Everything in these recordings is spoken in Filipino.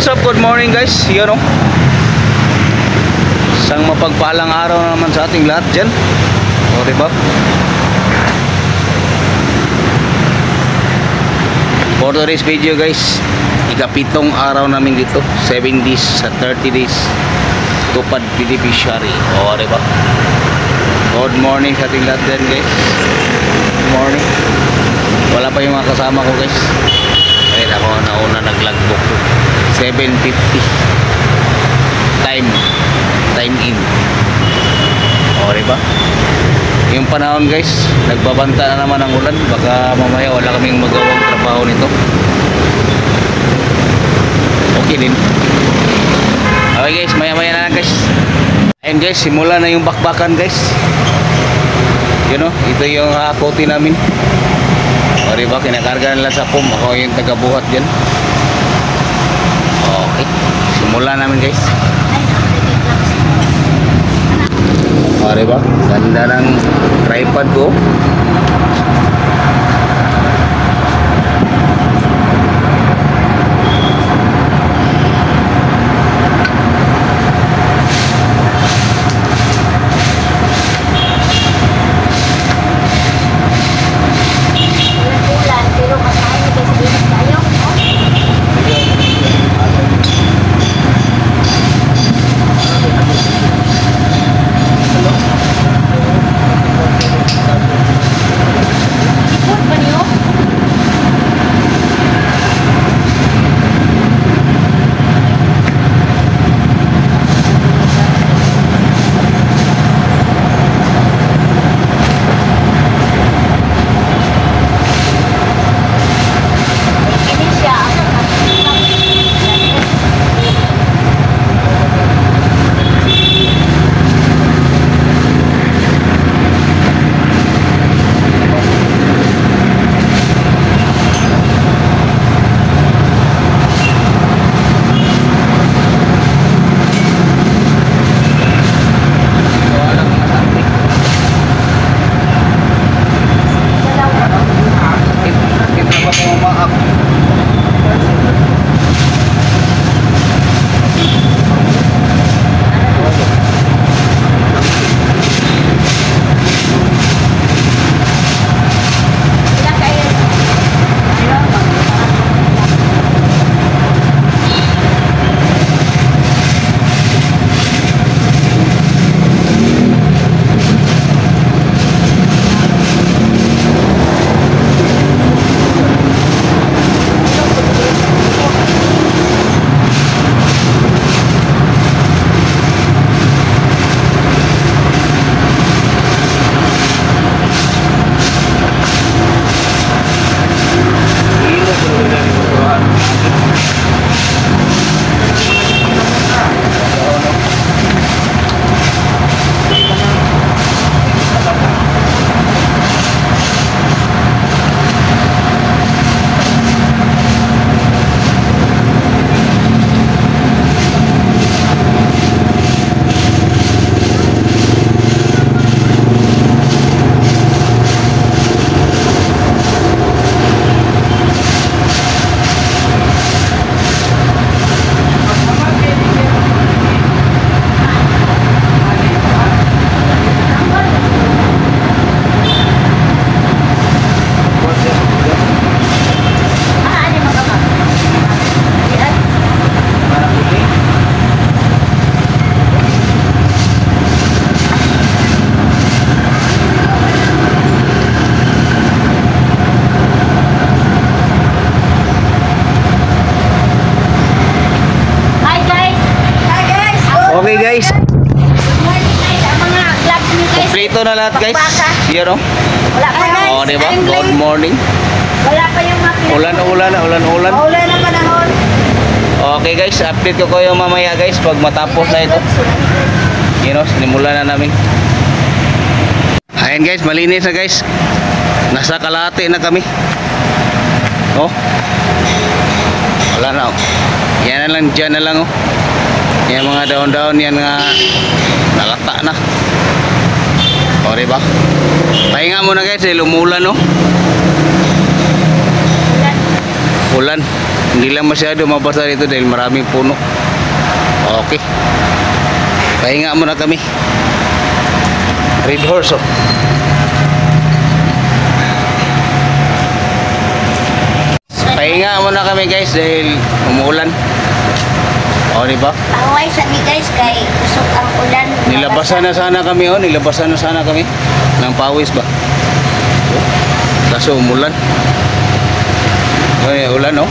What's up? Good morning guys. Yun o. Isang mapagpalang araw naman sa ating lahat dyan. O diba? For today's video guys, ikapitong araw namin dito. 7 days sa 30 days. Tupad beneficiary. O diba? Good morning sa ating lahat dyan guys. Good morning. Wala pa yung mga kasama ko guys. Kaya ako nauna nag-logbook. 7:50 time in. O diba? Yung panahon guys, nagbabanta na naman ang ulan. Baka mamaya wala kaming magawang trabaho nito. Okay din. Okay guys, maya na lang guys. Ayun guys, simula na yung bakbakan guys. Yun o, ito yung hakote namin. O diba, kinakarga nila sa pum. Ako yung tagabuhat dyan. Okay, simula namin guys. O diba, ganda ng tripod ko. Okay guys, kompleto na lahat guys. Yan o. Wala pa guys. O diba? Good morning. Wala pa yung makina. Ulan. Ulan na panahon. Okay guys, update ko kayo mamaya guys pag matapos na ito. You know, sinimulan na namin. Ayan guys, malinis na guys. Nasa kalahati na kami. Oh. Wala na oh. Yan na lang, dyan na lang oh. Yan mga daon-daon yan nga nalata na. O diba? Pahinga muna guys, umulan oh. Ulan. Hindi lang masyado mabasa dito dahil maraming puno. Okay. Pahinga muna kami. Red Horse, oh. Pahinga muna kami guys dahil umuulan. O, di ba? Pangway sa ni guys kay usok ang ulan. Nilabasan na sana kami, oh. Nilabasan na sana kami ng pawis ba? Kaso umulan. Ay, ulan, oh.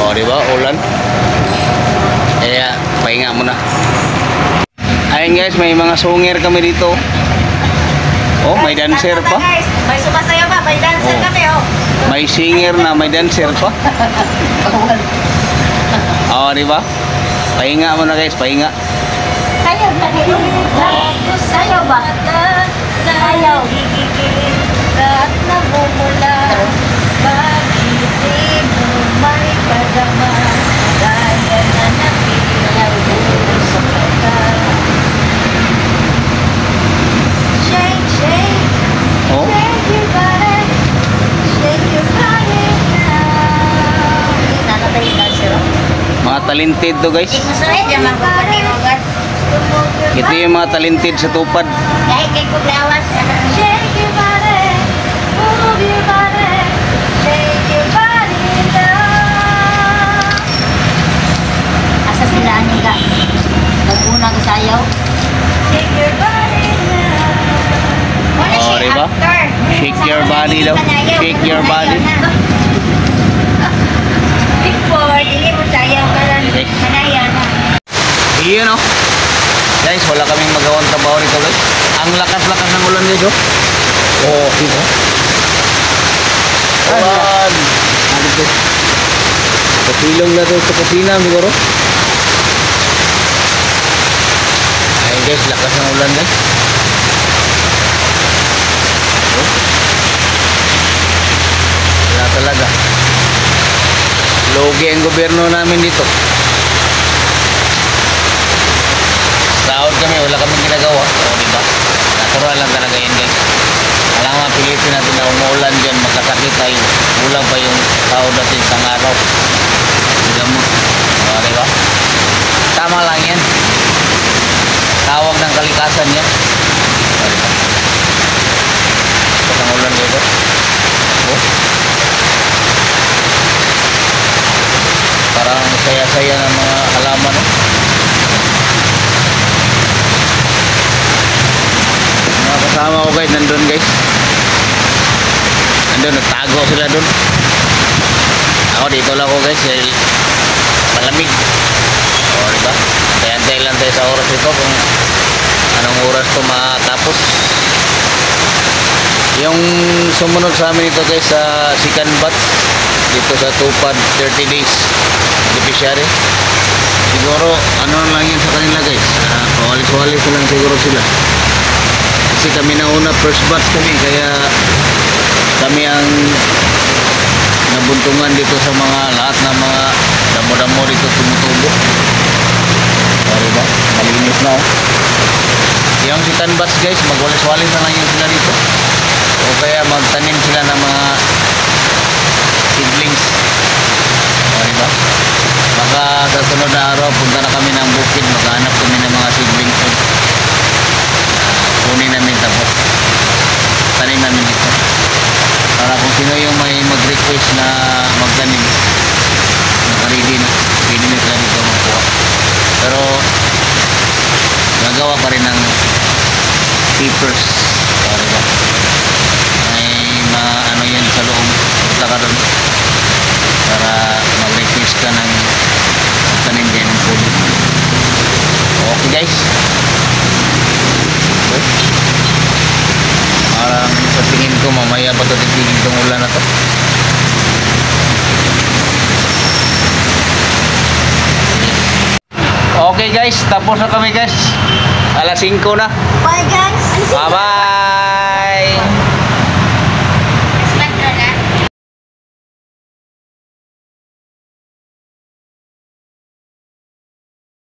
O, di ba? Ulan. Kaya, pahinga muna. Ayun guys, may mga sungir kami dito. Oh, may dancer pa. Guys, may sumasayaw pa, may dancer Oh. kami oh. May singer na, may dancer pa. Oo, di ba? Pahinga muna guys, pahinga. Sayaw ba? Sayaw ba? Sayaw. At namumula, bakit di mo may padama? Kaya na napilaw sa mata. Shake, shake, Oh, shake your body, shake your body now. Hindi na natin yung dancer, oh. mga talented to guys. Masarap yan mga kapatid. Ito yung mga talented sa tupad. Kahit kay Kuglawas. Shake your body, move your body, shake your body now. Asa sila ani ka? Nag-unang sayaw. Shake your body now. Wala Oh, siya diba? actor. Shake your body daw. Shake your body. Before, dili mo sayaw ka lang. Okay. Manaya na. Iyon oh. Guys, wala kaming magawang trabaho nito guys. Ang lakas-lakas ng ulan dito. Oh, dito. Ulan. Dito. Kapilong na to sa kusina siguro. Ayun guys, lakas ng ulan guys. Oh. Wala talaga. Logi ang gobyerno namin dito. Sahod kami, wala kaming ginagawa. O, diba? Natural lang talaga yun, guys. Alam nga, pilitin natin na umuulan dyan, magkasakit tayo. Kulang pa yung sahod natin sa araw. Diba mo? O, diba? Tama lang yan. Tawag ng kalikasan yan. O, diba? Pasang ulan dito. O. Parang saya-saya ng mga halaman, no? Mga kasama ko guys, nandun guys. Nandun, nagtago sila dun. Ako dito lang ako guys, dahil malamig. O, diba? Antay-antay lang tayo sa oras ito kung anong oras to matapos. Yung sumunod sa amin ito guys sa Sikan Bat, dito sa Tupad 30 days beneficiary. Siguro ano lang yun sa kanila guys, pawalis-walis na lang siguro sila. Kasi kami na una, first batch kami, kaya kami ang nabuntungan dito sa mga lahat ng mga damo-damo dito tumutubo. O, diba? Malinis na, oh. Yung Sikan Batch guys, magwalis-walis na lang yun sila dito. O kaya magtanim sila ng mga seedlings. O, diba? Baka sa sunod na araw, punta na kami ng bukid, maghanap kami ng mga seedlings. Kunin namin tapos tanim namin dito. Para kung sino yung may mag-request na magtanim, naka-ready na. Pwede na sila dito magkuha. Pero, nagawa pa rin ng papers. O, diba? May ano yan sa loob, punta ka doon para mag-request ka ng magtanim din ng puno. Okay guys, okay. Parang sa tingin ko mamaya pa ito titigil itong ulan na to. Okay guys, tapos na kami guys. Alas 5 na. Bye guys. Bye bye.